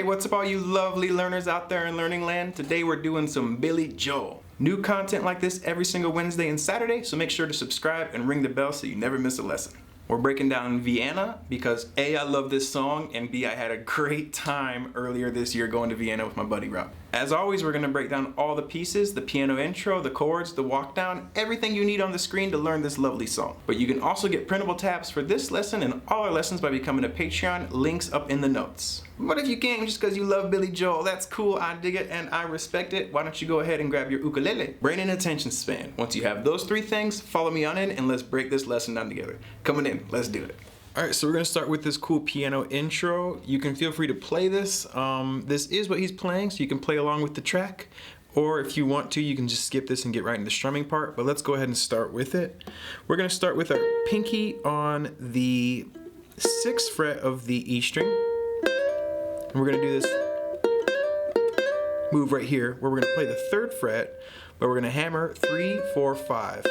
what's up all you lovely learners out there in learning land? Today we're doing some Billy Joel. New content like this every single Wednesday and Saturday, so make sure to subscribe and ring the bell so you never miss a lesson. We're breaking down Vienna because A, I love this song, and B, I had a great time earlier this year going to Vienna with my buddy Rob. As always, we're going to break down all the pieces, the piano intro, the chords, the walk down, everything you need on the screen to learn this lovely song. But you can also get printable tabs for this lesson and all our lessons by becoming a Patreon, links up in the notes. But if you can't just because you love Billy Joel, that's cool, I dig it and I respect it. Why don't you go ahead and grab your ukulele? Brain and attention span. Once you have those three things, follow me on in and let's break this lesson down together. Coming in, let's do it. Alright, so we're going to start with this cool piano intro. You can feel free to play this. This is what he's playing, so you can play along with the track. Or if you want to, you can just skip this and get right into the strumming part. But let's go ahead and start with it. We're going to start with our pinky on the 6th fret of the E string. And we're going to do this move right here, where we're going to play the 3rd fret, but we're going to hammer 3, 4, 5.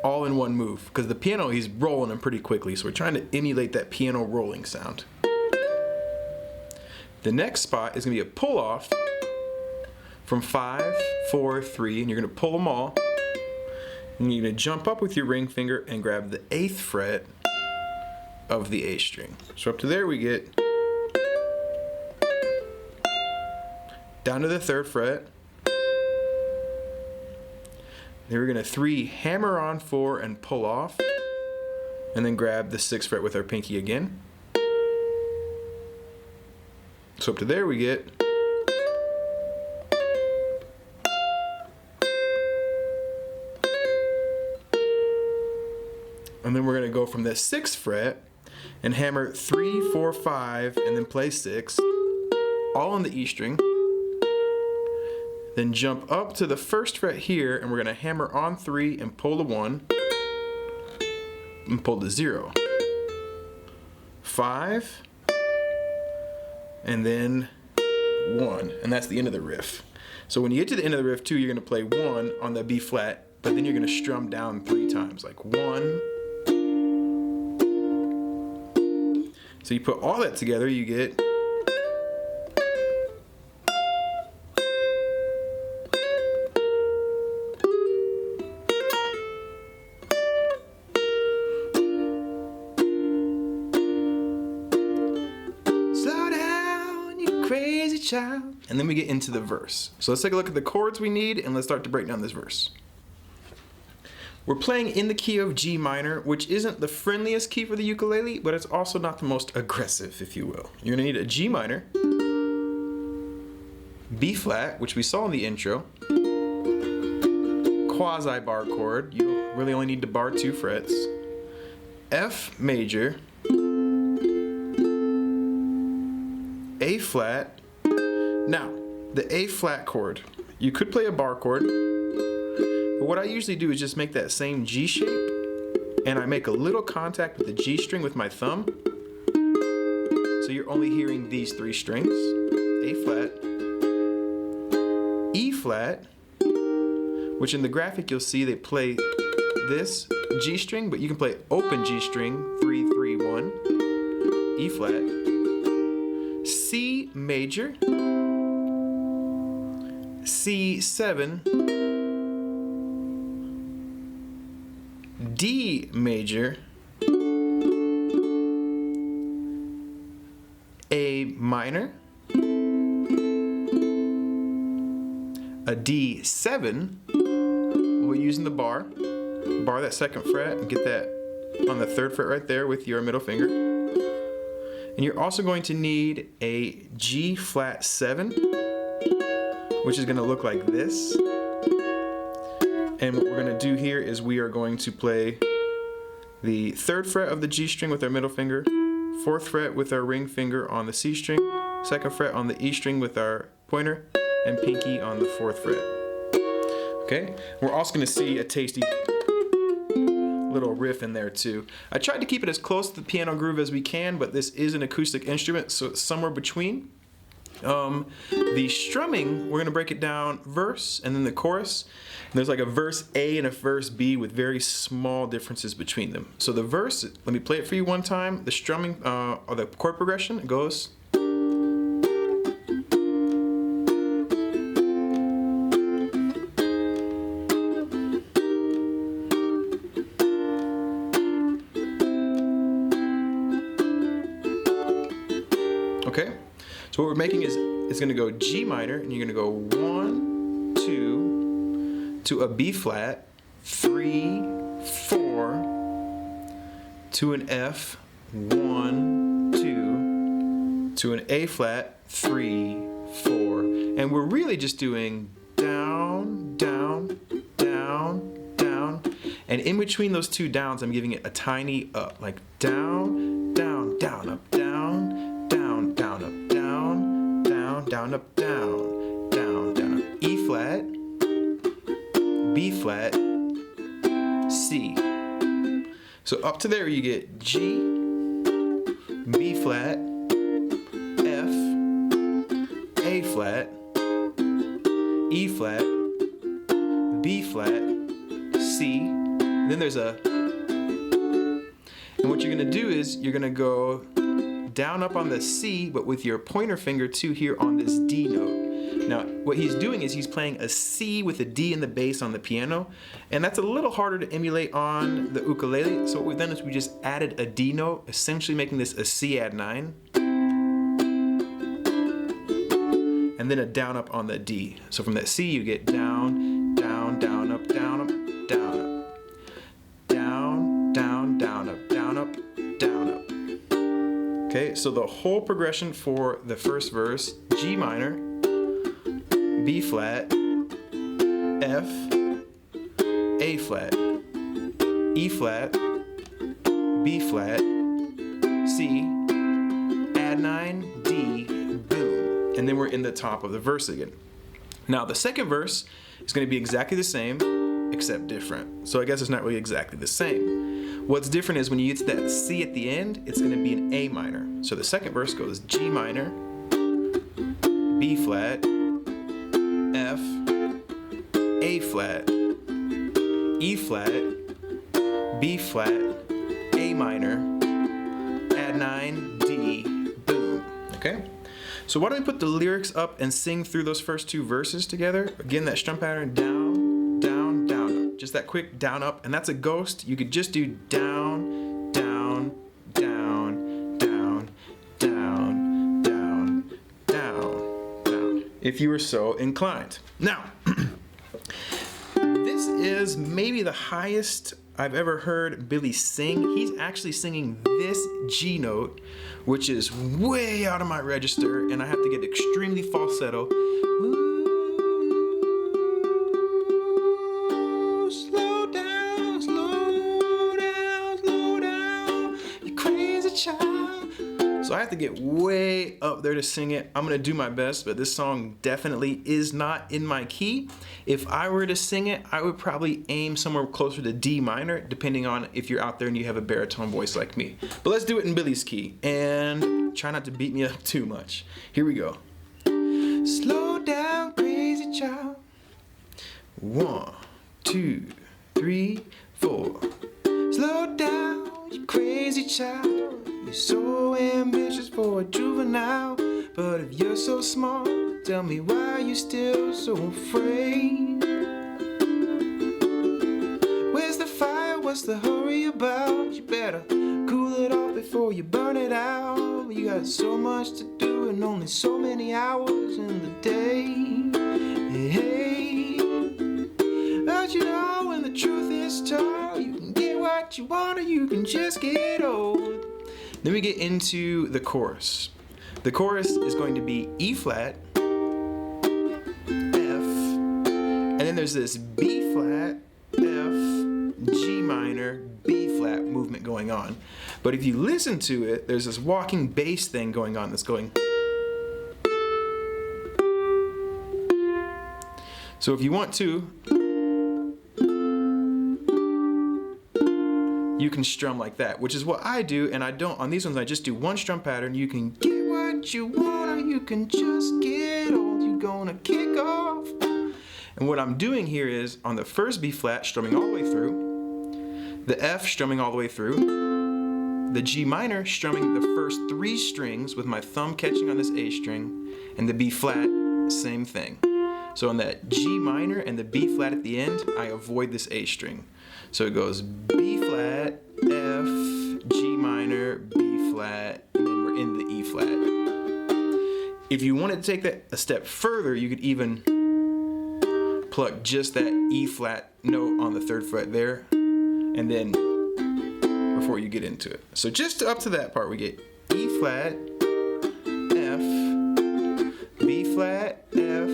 All in one move, because the piano, he's rolling them pretty quickly, so we're trying to emulate that piano rolling sound. The next spot is going to be a pull off from 5, 4, 3, and you're going to pull them all, and you're going to jump up with your ring finger and grab the 8th fret of the A string. So up to there we get down to the 3rd fret. Then we're going to 3 hammer on 4 and pull off, and then grab the 6th fret with our pinky again. So up to there we get and then we're going to go from the 6th fret and hammer 3, 4, 5 and then play 6 all on the E string. Then jump up to the 1st fret here, and we're going to hammer on 3 and pull the 1 and pull the 0. 5 and then 1, and that's the end of the riff. So when you get to the end of the riff too, you're going to play 1 on the B flat, but then you're going to strum down 3 times, like 1. So you put all that together, you get crazy child. And then we get into the verse. So let's take a look at the chords we need and let's start to break down this verse. We're playing in the key of G minor, which isn't the friendliest key for the ukulele, but it's also not the most aggressive, if you will. You're gonna need a G minor, B flat, which we saw in the intro, quasi bar chord, you really only need to bar 2 frets, F major, A flat. Now, the A flat chord, you could play a bar chord, but what I usually do is just make that same G shape, and I make a little contact with the G string with my thumb, so you're only hearing these 3 strings, A flat, E flat, which in the graphic you'll see they play this G string, but you can play open G string, 3, 3, 1, E flat, C major, C7, D major, A minor, a D7, we're using the bar that 2nd fret and get that on the 3rd fret right there with your middle finger. And you're also going to need a G flat 7, which is going to look like this. And what we're going to do here is we are going to play the 3rd fret of the G string with our middle finger, 4th fret with our ring finger on the C string, 2nd fret on the E string with our pointer, and pinky on the 4th fret. Okay? We're also going to see a tasty little riff in there too. I tried to keep it as close to the piano groove as we can, but this is an acoustic instrument, so it's somewhere between. The strumming, we're going to break it down verse and then the chorus. And there's like a verse A and a verse B with very small differences between them. So the verse, let me play it for you one time. The strumming, or the chord progression, it goes Okay? So what we're making is, it's gonna go G minor, and you're gonna go 1, 2, to a B flat, 3, 4, to an F, 1, 2, to an A flat, 3, 4. And we're really just doing down, down, down, down. And in between those two downs, I'm giving it a tiny up, like down, down, down, up, down, down, down, up, down, down, down, up, down, down, down, up. E flat, B flat, C. So up to there you get G, B flat, F, A flat, E flat, B flat, C, and then there's a, and what you're gonna do is you're gonna go down up on the C, but with your pointer finger too here on this D note. Now, what he's doing is he's playing a C with a D in the bass on the piano, and that's a little harder to emulate on the ukulele. So what we've done is we just added a D note, essentially making this a C add 9, and then a down up on the D. So from that C you get down, down, down, up, down, up, down, up, down, down, down, up, down, up, down, up. Okay, so the whole progression for the first verse: G minor, B flat, F, A flat, E flat, B flat, C, add 9, D, boom. And then we're in the top of the verse again. Now the second verse is going to be exactly the same, except different. So I guess it's not really exactly the same. What's different is when you get to that C at the end, it's going to be an A minor. So the second verse goes G minor, B flat, F, A flat, E flat, B flat, A minor, add 9, D, boom. Okay? So why don't we put the lyrics up and sing through those first two verses together? Again, that strum pattern, down, down, down, up. Just that quick down, up, and that's a ghost. You could just do down, down, down, down, down, down, down, down, if you were so inclined. Now, this is maybe the highest I've ever heard Billy sing. He's actually singing this G note, which is way out of my register, and I have to get extremely falsetto. Ooh, slow down, slow down, slow down, you crazy child. So I have to get way up there to sing it. I'm gonna do my best, but this song definitely is not in my key. If I were to sing it, I would probably aim somewhere closer to D minor, depending on if you're out there and you have a baritone voice like me. But let's do it in Billy's key, and try not to beat me up too much. Here we go. Slow down, crazy child. 1, 2, 3, 4. Slow down, you crazy child. You're so ambitious for a juvenile, but if you're so smart, tell me why you're still so afraid. Where's the fire? What's the hurry about? You better cool it off before you burn it out. You got so much to do and only so many hours in the day. Hey, but you know when the truth is told, you can get what you want or you can just get old. Then we get into the chorus. The chorus is going to be E flat, F, and then there's this B flat, F, G minor, B flat movement going on. But if you listen to it, there's this walking bass thing going on that's going. So if you want to, you can strum like that, which is what I do, and I don't, on these ones I just do one strum pattern. You can get what you want or you can just get old. You're gonna kick off. And what I'm doing here is, on the first B flat, strumming all the way through, the F strumming all the way through, the G minor strumming the first 3 strings with my thumb catching on this A string, and the B flat, same thing. So on that G minor and the B flat at the end, I avoid this A string. So it goes B flat, F, G minor, B flat, and then we're in the E flat. If you wanted to take that a step further, you could even pluck just that E flat note on the 3rd fret there, and then before you get into it. So just up to that part, we get E flat, F, B flat, F,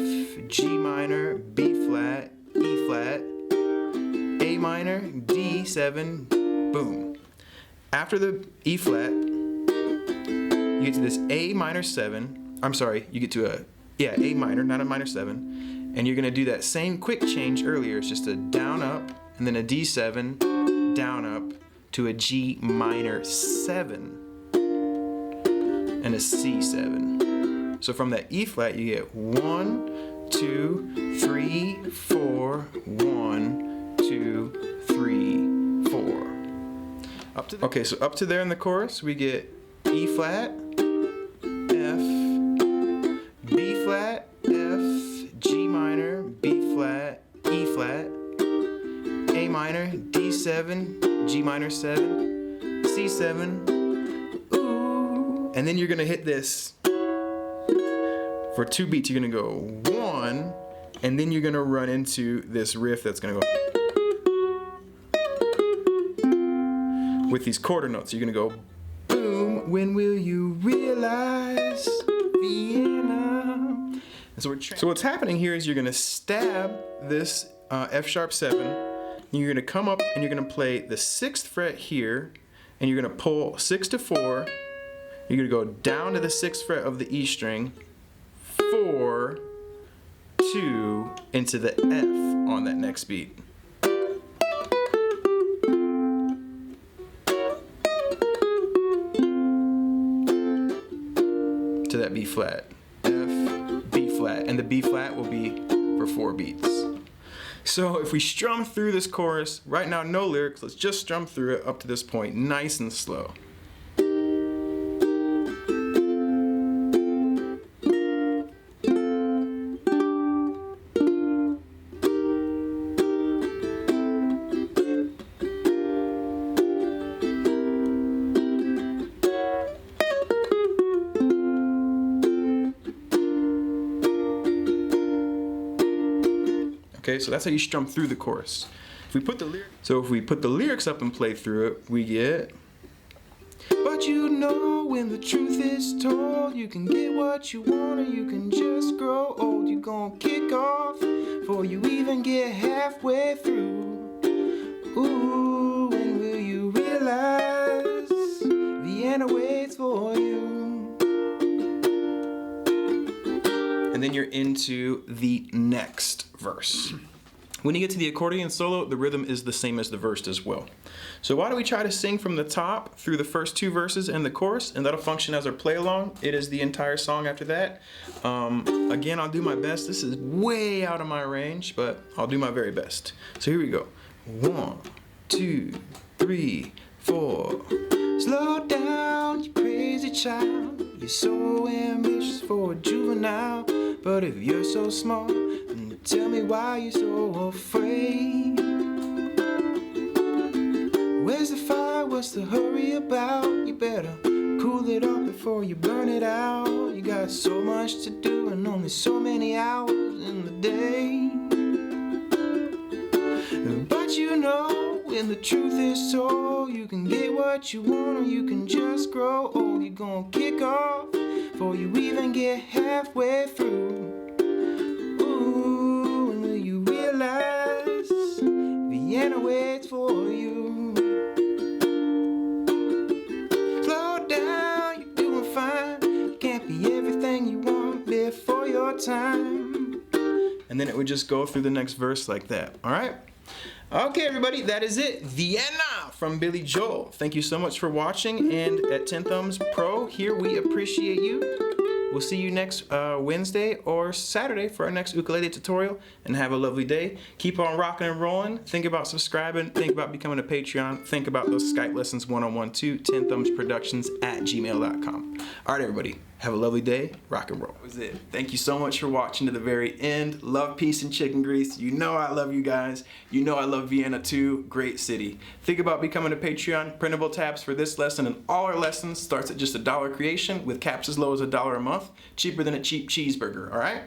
G minor, B flat, E flat, A minor, D7, boom. After the E flat, you get to this A minor 7. I'm sorry, you get to a A minor, not a minor 7. And you're gonna do that same quick change earlier. It's just a down up and then a D7, down up to a G minor 7 and a C7. So from that E flat you get 1, 2, 3, 4, 1, 2, 3, 4. Okay, so up to there in the chorus we get E flat, F, B flat, F, G minor, B flat, E flat, A minor, D7, G minor 7, C7, ooh. And then you're gonna hit this for 2 beats. You're gonna go 1, and then you're gonna run into this riff that's gonna go with these quarter notes. You're gonna go boom, when will you realize Vienna? And so what's happening here is you're gonna stab this F sharp 7, and you're gonna come up and you're gonna play the 6th fret here, and you're gonna pull 6 to 4, you're gonna go down to the 6th fret of the E string, 4, 2, into the F on that next beat. To that B flat, F, B flat, and the B flat will be for 4 beats. So if we strum through this chorus, right now no lyrics, let's just strum through it up to this point, nice and slow. Okay, so that's how you strum through the chorus. If we put the lyrics up and play through it, we get, but you know when the truth is told, you can get what you want or you can just grow old. You're gonna kick off before you even get halfway through. Ooh, when will you realize Vienna waits for you? And then you're into the next verse. When you get to the accordion solo, the rhythm is the same as the verse as well. So why don't we try to sing from the top through the first 2 verses and the chorus, and that'll function as our play along. It is the entire song after that. Again, I'll do my best. This is way out of my range, but I'll do my very best. So here we go. 1, 2, 3, 4. Slow down, you crazy child. You're so ambitious for a juvenile. But if you're so small, then tell me why you're so afraid. Where's the fire? What's the hurry about? You better cool it off before you burn it out. You got so much to do and only so many hours in the day. But you know, when the truth is told, you can get what you want or you can just grow old. You're gonna kick off before you even get halfway through. Ooh, and will you realize Vienna waits for you? Slow down, you're doing fine. You can't be everything you want before your time. And then it would just go through the next verse like that, all right? Okay, everybody, that is it. Vienna from Billy Joel. Thank you so much for watching, and at 10 Thumbs Pro, here we appreciate you. We'll see you next Wednesday or Saturday for our next ukulele tutorial, and have a lovely day. Keep on rocking and rolling. Think about subscribing. Think about becoming a Patreon. Think about those Skype lessons one-on-one too. 10thumbsproductions@gmail.com. All right, everybody. Have a lovely day. Rock and roll. That was it. Thank you so much for watching to the very end. Love, peace, and chicken grease. You know I love you guys. You know I love Vienna too. Great city. Think about becoming a Patreon. Printable tabs for this lesson and all our lessons starts at just $1 creation with caps as low as $1 a month. month, cheaper than a cheap cheeseburger, all right?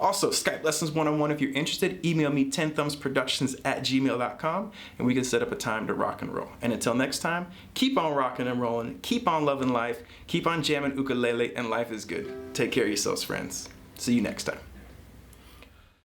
Also, Skype lessons one-on-one if you're interested. Email me 10thumbsproductions@gmail.com and we can set up a time to rock and roll. And until next time, keep on rocking and rolling, keep on loving life, keep on jamming ukulele, and life is good. Take care of yourselves, friends. See you next time.